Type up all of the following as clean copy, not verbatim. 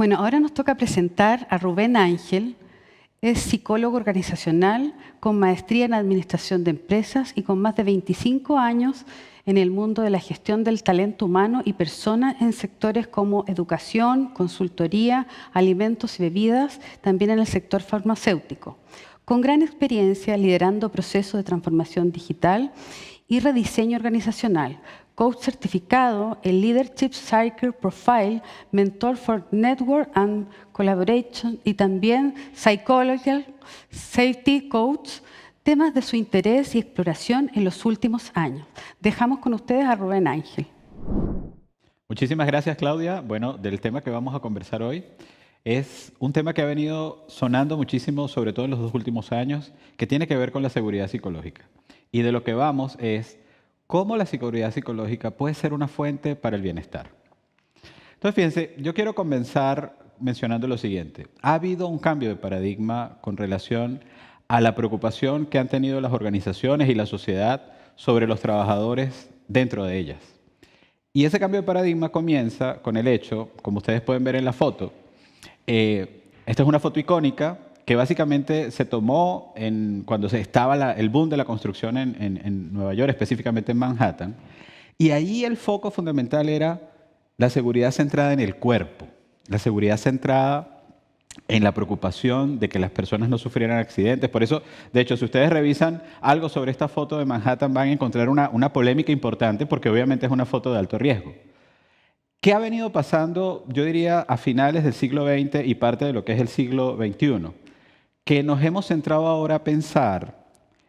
Bueno, ahora nos toca presentar a Rubén Ángel. Es psicólogo organizacional con maestría en administración de empresas y con más de 25 años en el mundo de la gestión del talento humano y personas en sectores como educación, consultoría, alimentos y bebidas, también en el sector farmacéutico. Con gran experiencia liderando procesos de transformación digital y rediseño organizacional, coach certificado en Leadership Circle Profile, mentor for Network and Collaboration y también Psychological Safety Coach, temas de su interés y exploración en los últimos años. Dejamos con ustedes a Rubén Ángel. Muchísimas gracias, Claudia. Bueno, del tema que vamos a conversar hoy es un tema que ha venido sonando muchísimo, sobre todo en los 2 últimos años, que tiene que ver con la seguridad psicológica. Y de lo que vamos es cómo la seguridad psicológica puede ser una fuente para el bienestar. Entonces, fíjense, yo quiero comenzar mencionando lo siguiente. Ha habido un cambio de paradigma con relación a la preocupación que han tenido las organizaciones y la sociedad sobre los trabajadores dentro de ellas. Y ese cambio de paradigma comienza con el hecho, como ustedes pueden ver en la foto, esta es una foto icónica que básicamente se tomó cuando estaba el boom de la construcción en Nueva York, específicamente en Manhattan. Y ahí el foco fundamental era la seguridad centrada en el cuerpo, la seguridad centrada en la preocupación de que las personas no sufrieran accidentes. Por eso, de hecho, si ustedes revisan algo sobre esta foto de Manhattan, van a encontrar una polémica importante porque obviamente es una foto de alto riesgo. ¿Qué ha venido pasando, yo diría, a finales del siglo XX y parte de lo que es el siglo XXI? Que nos hemos centrado ahora a pensar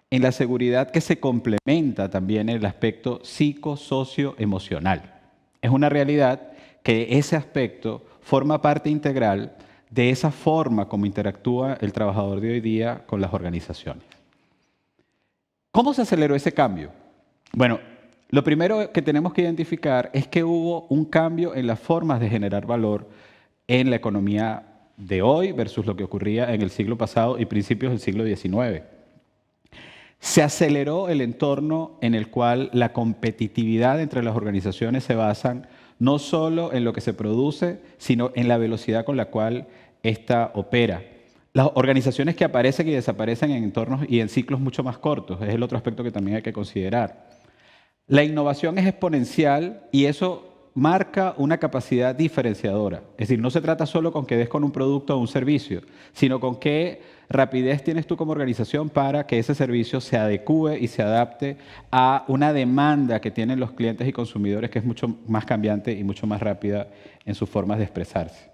en la seguridad que se complementa también en el aspecto psico-socio-emocional. Es una realidad que ese aspecto forma parte integral de esa forma como interactúa el trabajador de hoy día con las organizaciones. ¿Cómo se aceleró ese cambio? Bueno, lo primero que tenemos que identificar es que hubo un cambio en las formas de generar valor en la economía de hoy versus lo que ocurría en el siglo pasado y principios del siglo XIX. Se aceleró el entorno en el cual la competitividad entre las organizaciones se basa no solo en lo que se produce, sino en la velocidad con la cual ésta opera. Las organizaciones que aparecen y desaparecen en entornos y en ciclos mucho más cortos, es el otro aspecto que también hay que considerar. La innovación es exponencial y eso marca una capacidad diferenciadora. Es decir, no se trata solo con que des con un producto o un servicio, sino con qué rapidez tienes tú como organización para que ese servicio se adecue y se adapte a una demanda que tienen los clientes y consumidores que es mucho más cambiante y mucho más rápida en sus formas de expresarse.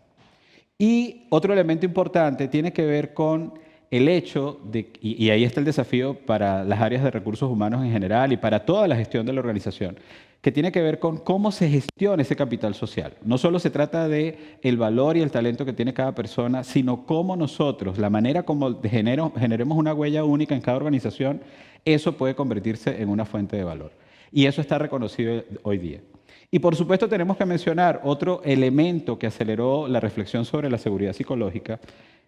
Y otro elemento importante tiene que ver con el hecho de, y ahí está el desafío para las áreas de recursos humanos en general y para toda la gestión de la organización, que tiene que ver con cómo se gestiona ese capital social. No solo se trata de el valor y el talento que tiene cada persona, sino cómo nosotros, la manera como generemos una huella única en cada organización, eso puede convertirse en una fuente de valor. Y eso está reconocido hoy día. Y por supuesto tenemos que mencionar otro elemento que aceleró la reflexión sobre la seguridad psicológica,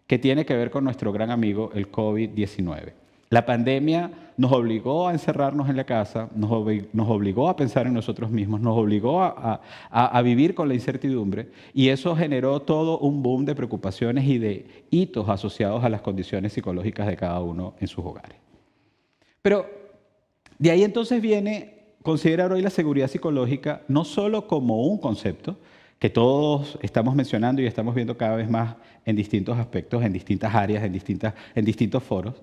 que tiene que ver con nuestro gran amigo, el COVID-19. La pandemia nos obligó a encerrarnos en la casa, nos obligó a pensar en nosotros mismos, nos obligó a vivir con la incertidumbre y eso generó todo un boom de preocupaciones y de hitos asociados a las condiciones psicológicas de cada uno en sus hogares. Pero de ahí entonces viene considerar hoy la seguridad psicológica no solo como un concepto, que todos estamos mencionando y estamos viendo cada vez más en distintos aspectos, en distintas áreas, en distintos foros,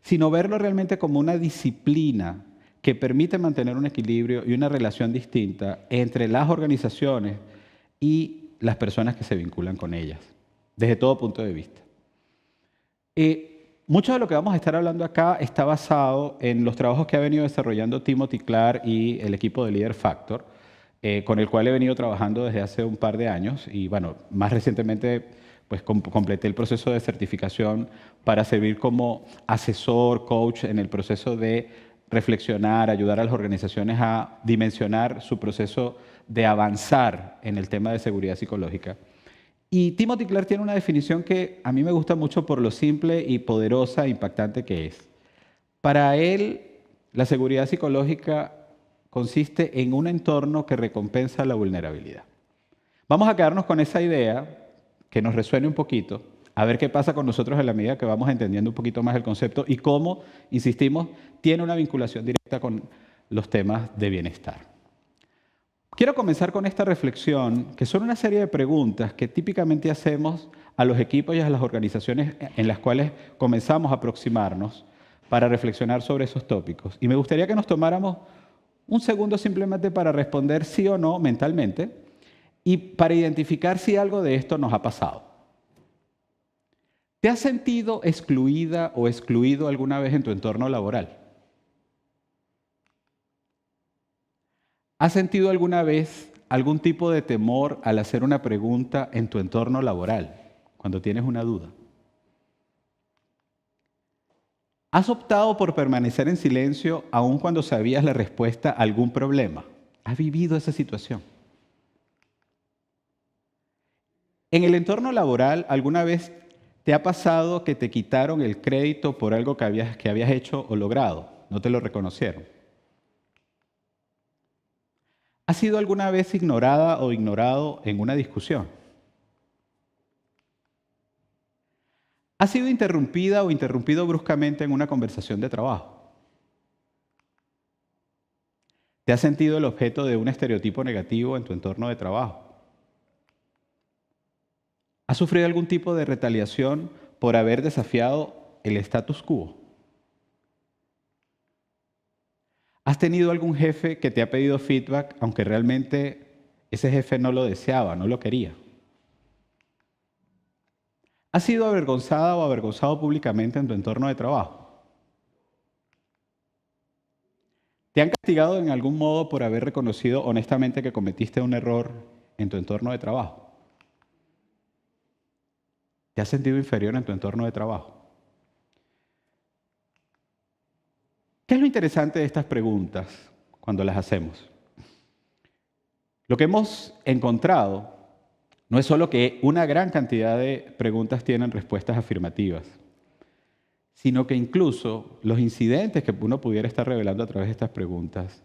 sino verlo realmente como una disciplina que permite mantener un equilibrio y una relación distinta entre las organizaciones y las personas que se vinculan con ellas, desde todo punto de vista. Mucho de lo que vamos a estar hablando acá está basado en los trabajos que ha venido desarrollando Timothy Clark y el equipo de Leader Factor, con el cual he venido trabajando desde hace un par de años y bueno, más recientemente pues completé el proceso de certificación para servir como asesor, coach en el proceso de reflexionar, ayudar a las organizaciones a dimensionar su proceso de avanzar en el tema de seguridad psicológica. Y Timothy Clark tiene una definición que a mí me gusta mucho por lo simple y poderosa e impactante que es. Para él, la seguridad psicológica consiste en un entorno que recompensa la vulnerabilidad. Vamos a quedarnos con esa idea, que nos resuene un poquito, a ver qué pasa con nosotros en la medida que vamos entendiendo un poquito más el concepto y cómo, insistimos, tiene una vinculación directa con los temas de bienestar. Quiero comenzar con esta reflexión, que son una serie de preguntas que típicamente hacemos a los equipos y a las organizaciones en las cuales comenzamos a aproximarnos para reflexionar sobre esos tópicos. Y me gustaría que nos tomáramos un segundo simplemente para responder sí o no mentalmente y para identificar si algo de esto nos ha pasado. ¿Te has sentido excluida o excluido alguna vez en tu entorno laboral? ¿Has sentido alguna vez algún tipo de temor al hacer una pregunta en tu entorno laboral, cuando tienes una duda? ¿Has optado por permanecer en silencio aun cuando sabías la respuesta a algún problema? ¿Has vivido esa situación? En el entorno laboral, ¿alguna vez te ha pasado que te quitaron el crédito por algo que habías hecho o logrado? No te lo reconocieron. ¿Has sido alguna vez ignorada o ignorado en una discusión? ¿Has sido interrumpida o interrumpido bruscamente en una conversación de trabajo? ¿Te has sentido el objeto de un estereotipo negativo en tu entorno de trabajo? ¿Has sufrido algún tipo de retaliación por haber desafiado el status quo? ¿Has tenido algún jefe que te ha pedido feedback aunque realmente ese jefe no lo deseaba, no lo quería? ¿Has sido avergonzada o avergonzado públicamente en tu entorno de trabajo? ¿Te han castigado en algún modo por haber reconocido honestamente que cometiste un error en tu entorno de trabajo? ¿Te has sentido inferior en tu entorno de trabajo? ¿Qué es lo interesante de estas preguntas cuando las hacemos? Lo que hemos encontrado no es solo que una gran cantidad de preguntas tienen respuestas afirmativas, sino que incluso los incidentes que uno pudiera estar revelando a través de estas preguntas,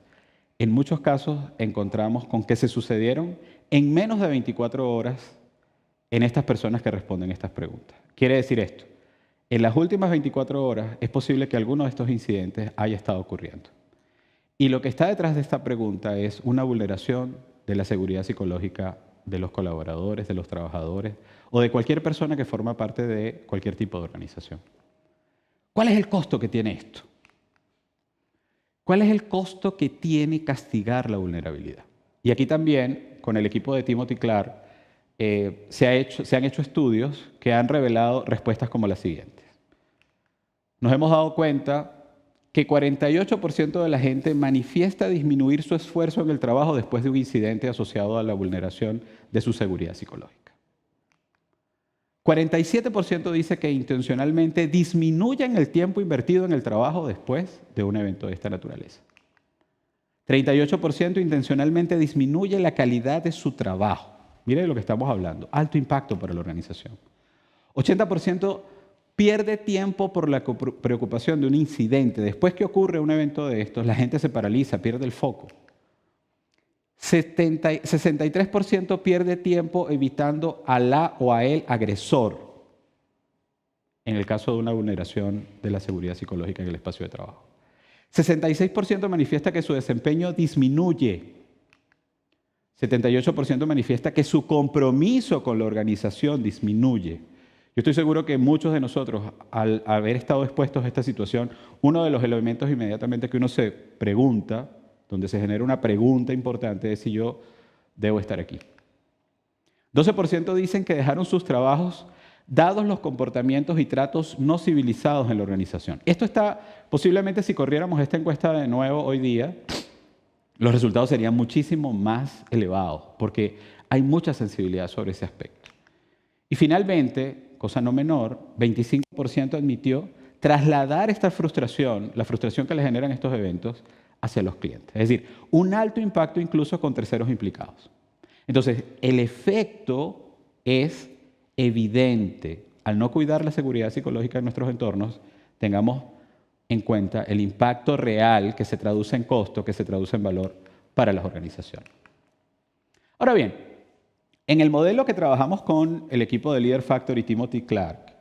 en muchos casos encontramos con que se sucedieron en menos de 24 horas en estas personas que responden estas preguntas. Quiere decir esto: en las últimas 24 horas es posible que alguno de estos incidentes haya estado ocurriendo. Y lo que está detrás de esta pregunta es una vulneración de la seguridad psicológica de los colaboradores, de los trabajadores o de cualquier persona que forma parte de cualquier tipo de organización. ¿Cuál es el costo que tiene esto? ¿Cuál es el costo que tiene castigar la vulnerabilidad? Y aquí también, con el equipo de Timothy Clark, se han hecho estudios que han revelado respuestas como las siguientes. Nos hemos dado cuenta que 48% de la gente manifiesta disminuir su esfuerzo en el trabajo después de un incidente asociado a la vulneración de su seguridad psicológica. 47% dice que intencionalmente disminuyen el tiempo invertido en el trabajo después de un evento de esta naturaleza. 38% intencionalmente disminuye la calidad de su trabajo. Miren de lo que estamos hablando, alto impacto para la organización. 80% pierde tiempo por la preocupación de un incidente. Después que ocurre un evento de estos, la gente se paraliza, pierde el foco. 63% pierde tiempo evitando a la o a el agresor, en el caso de una vulneración de la seguridad psicológica en el espacio de trabajo. 66% manifiesta que su desempeño disminuye. 78% manifiesta que su compromiso con la organización disminuye. Yo estoy seguro que muchos de nosotros, al haber estado expuestos a esta situación, uno de los elementos inmediatamente que uno se pregunta, donde se genera una pregunta importante, es si yo debo estar aquí. 12% dicen que dejaron sus trabajos dados los comportamientos y tratos no civilizados en la organización. Esto está, posiblemente si corriéramos esta encuesta de nuevo hoy día, los resultados serían muchísimo más elevados, porque hay mucha sensibilidad sobre ese aspecto. Y finalmente, cosa no menor, 25% admitió trasladar esta frustración, la frustración que le generan estos eventos, hacia los clientes. Es decir, un alto impacto incluso con terceros implicados. Entonces, el efecto es evidente. Al no cuidar la seguridad psicológica de nuestros entornos, tengamos en cuenta el impacto real que se traduce en costo, que se traduce en valor para las organizaciones. Ahora bien, En el modelo que trabajamos con el equipo de Leader Factor y Timothy Clark,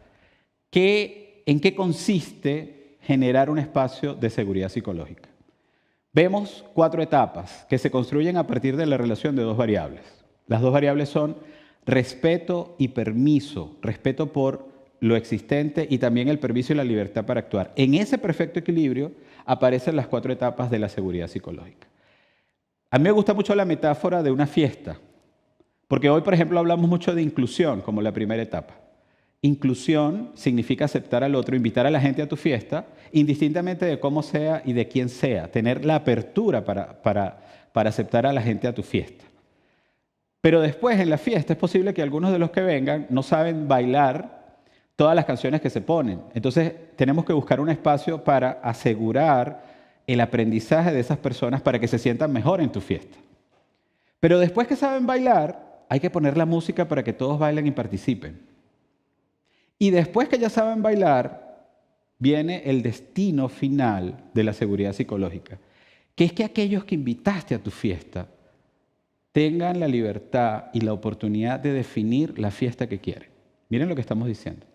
¿en qué consiste generar un espacio de seguridad psicológica? Vemos 4 etapas que se construyen a partir de la relación de 2 variables. Las 2 variables son respeto y permiso, respeto por lo existente y también el permiso y la libertad para actuar. En ese perfecto equilibrio aparecen las 4 etapas de la seguridad psicológica. A mí me gusta mucho la metáfora de una fiesta, porque hoy, por ejemplo, hablamos mucho de inclusión como la primera etapa. Inclusión significa aceptar al otro, invitar a la gente a tu fiesta, indistintamente de cómo sea y de quién sea, tener la apertura para aceptar a la gente a tu fiesta. Pero después en la fiesta es posible que algunos de los que vengan no saben bailar todas las canciones que se ponen. Entonces tenemos que buscar un espacio para asegurar el aprendizaje de esas personas para que se sientan mejor en tu fiesta. Pero después que saben bailar, hay que poner la música para que todos bailen y participen. Y después que ya saben bailar, viene el destino final de la seguridad psicológica, que es que aquellos que invitaste a tu fiesta tengan la libertad y la oportunidad de definir la fiesta que quieren. Miren lo que estamos diciendo.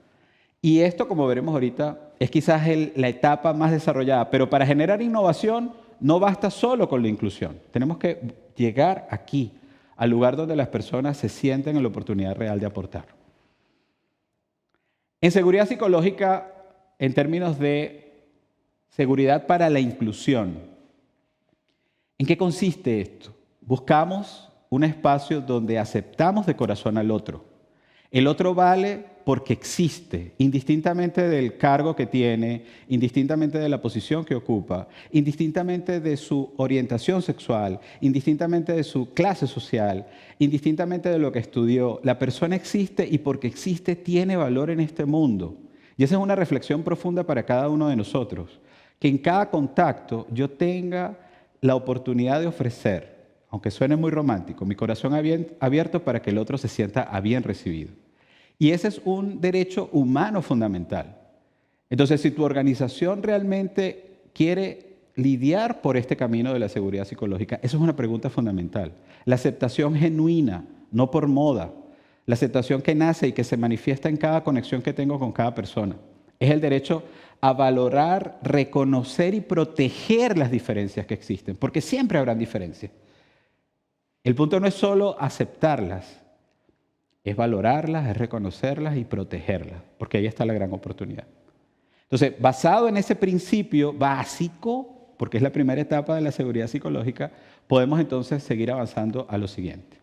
Y esto, como veremos ahorita, es quizás la etapa más desarrollada, pero para generar innovación no basta solo con la inclusión. Tenemos que llegar aquí, al lugar donde las personas se sienten en la oportunidad real de aportar. En seguridad psicológica, en términos de seguridad para la inclusión, ¿en qué consiste esto? Buscamos un espacio donde aceptamos de corazón al otro. El otro vale porque existe, indistintamente del cargo que tiene, indistintamente de la posición que ocupa, indistintamente de su orientación sexual, indistintamente de su clase social, indistintamente de lo que estudió. La persona existe y porque existe tiene valor en este mundo. Y esa es una reflexión profunda para cada uno de nosotros. Que en cada contacto yo tenga la oportunidad de ofrecer, aunque suene muy romántico, mi corazón abierto para que el otro se sienta bien recibido. Y ese es un derecho humano fundamental. Entonces, si tu organización realmente quiere lidiar por este camino de la seguridad psicológica, eso es una pregunta fundamental. La aceptación genuina, no por moda. La aceptación que nace y que se manifiesta en cada conexión que tengo con cada persona. Es el derecho a valorar, reconocer y proteger las diferencias que existen, porque siempre habrán diferencias. El punto no es solo aceptarlas, es valorarlas, es reconocerlas y protegerlas, porque ahí está la gran oportunidad. Entonces, basado en ese principio básico, porque es la primera etapa de la seguridad psicológica, podemos entonces seguir avanzando a lo siguiente.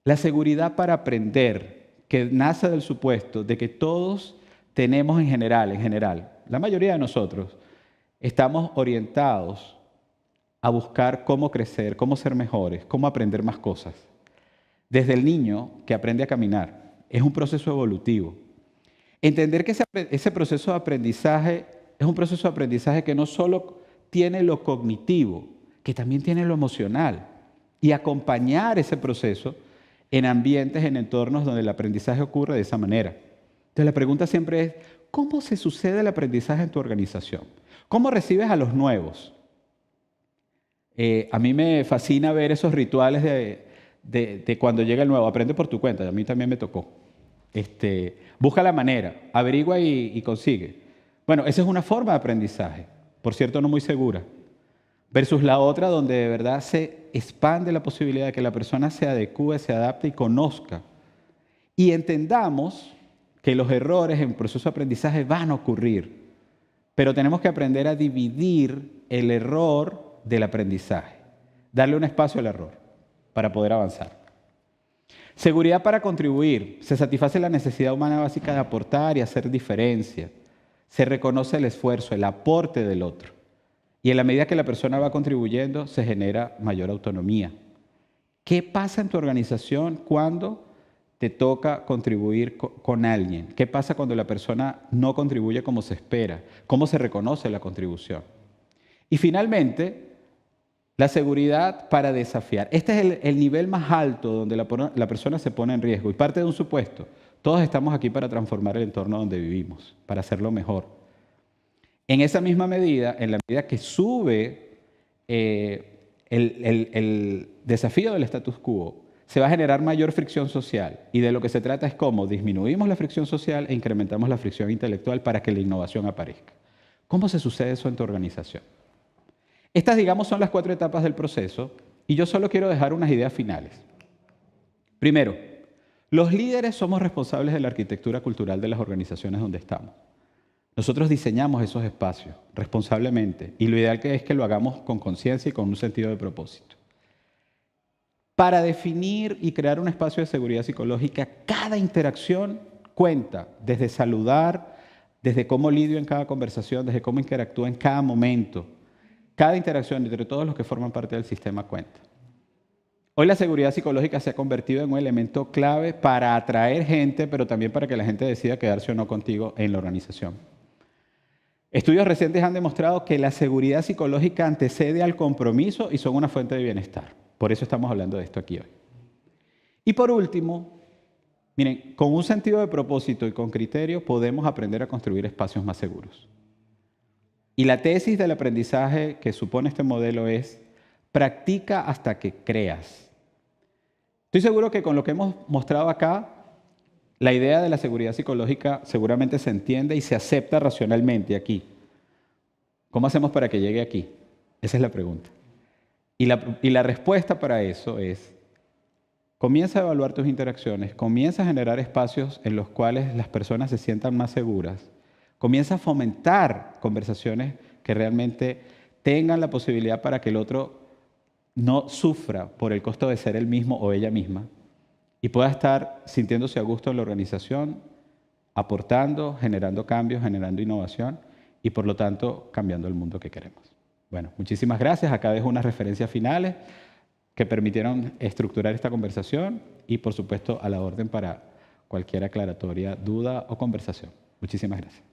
La seguridad para aprender, que nace del supuesto de que todos tenemos en general, la mayoría de nosotros, estamos orientados a buscar cómo crecer, cómo ser mejores, cómo aprender más cosas. Desde el niño que aprende a caminar, es un proceso evolutivo. Entender que ese proceso de aprendizaje es un proceso de aprendizaje que no solo tiene lo cognitivo, que también tiene lo emocional. Y acompañar ese proceso en ambientes, en entornos donde el aprendizaje ocurre de esa manera. Entonces la pregunta siempre es, ¿cómo se sucede el aprendizaje en tu organización? ¿Cómo recibes a los nuevos? A mí me fascina ver esos rituales de cuando llega el nuevo. Aprende por tu cuenta, a mí también me tocó. Busca la manera, averigua y consigue. Bueno, esa es una forma de aprendizaje, por cierto no muy segura, versus la otra donde de verdad se expande la posibilidad de que la persona se adecue, se adapte y conozca. Y entendamos que los errores en el proceso de aprendizaje van a ocurrir, pero tenemos que aprender a dividir el error del aprendizaje, darle un espacio al error para poder avanzar. Seguridad para contribuir. Se satisface la necesidad humana básica de aportar y hacer diferencia. Se reconoce el esfuerzo, el aporte del otro. Y en la medida que la persona va contribuyendo, se genera mayor autonomía. ¿Qué pasa en tu organización cuando te toca contribuir con alguien? ¿Qué pasa cuando la persona no contribuye como se espera? ¿Cómo se reconoce la contribución? Y finalmente, la seguridad para desafiar. Este es el nivel más alto donde la persona se pone en riesgo y parte de un supuesto. Todos estamos aquí para transformar el entorno donde vivimos, para hacerlo mejor. En esa misma medida, en la medida que sube el desafío del status quo, se va a generar mayor fricción social. Y de lo que se trata es cómo disminuimos la fricción social e incrementamos la fricción intelectual para que la innovación aparezca. ¿Cómo se sucede eso en tu organización? Estas, digamos, son las 4 etapas del proceso y yo solo quiero dejar unas ideas finales. Primero, los líderes somos responsables de la arquitectura cultural de las organizaciones donde estamos. Nosotros diseñamos esos espacios responsablemente y lo ideal es que lo hagamos con conciencia y con un sentido de propósito. Para definir y crear un espacio de seguridad psicológica, cada interacción cuenta, desde saludar, desde cómo lidio en cada conversación, desde cómo interactúo en cada momento. Cada interacción entre todos los que forman parte del sistema cuenta. Hoy la seguridad psicológica se ha convertido en un elemento clave para atraer gente, pero también para que la gente decida quedarse o no contigo en la organización. Estudios recientes han demostrado que la seguridad psicológica antecede al compromiso y son una fuente de bienestar. Por eso estamos hablando de esto aquí hoy. Y por último, miren, con un sentido de propósito y con criterio podemos aprender a construir espacios más seguros. Y la tesis del aprendizaje que supone este modelo es: practica hasta que creas. Estoy seguro que con lo que hemos mostrado acá, la idea de la seguridad psicológica seguramente se entiende y se acepta racionalmente aquí. ¿Cómo hacemos para que llegue aquí? Esa es la pregunta. Y la respuesta para eso es: comienza a evaluar tus interacciones, comienza a generar espacios en los cuales las personas se sientan más seguras, comienza a fomentar conversaciones que realmente tengan la posibilidad para que el otro no sufra por el costo de ser él mismo o ella misma y pueda estar sintiéndose a gusto en la organización, aportando, generando cambios, generando innovación y por lo tanto cambiando el mundo que queremos. Bueno, muchísimas gracias. Acá dejo unas referencias finales que permitieron estructurar esta conversación y por supuesto a la orden para cualquier aclaratoria, duda o conversación. Muchísimas gracias.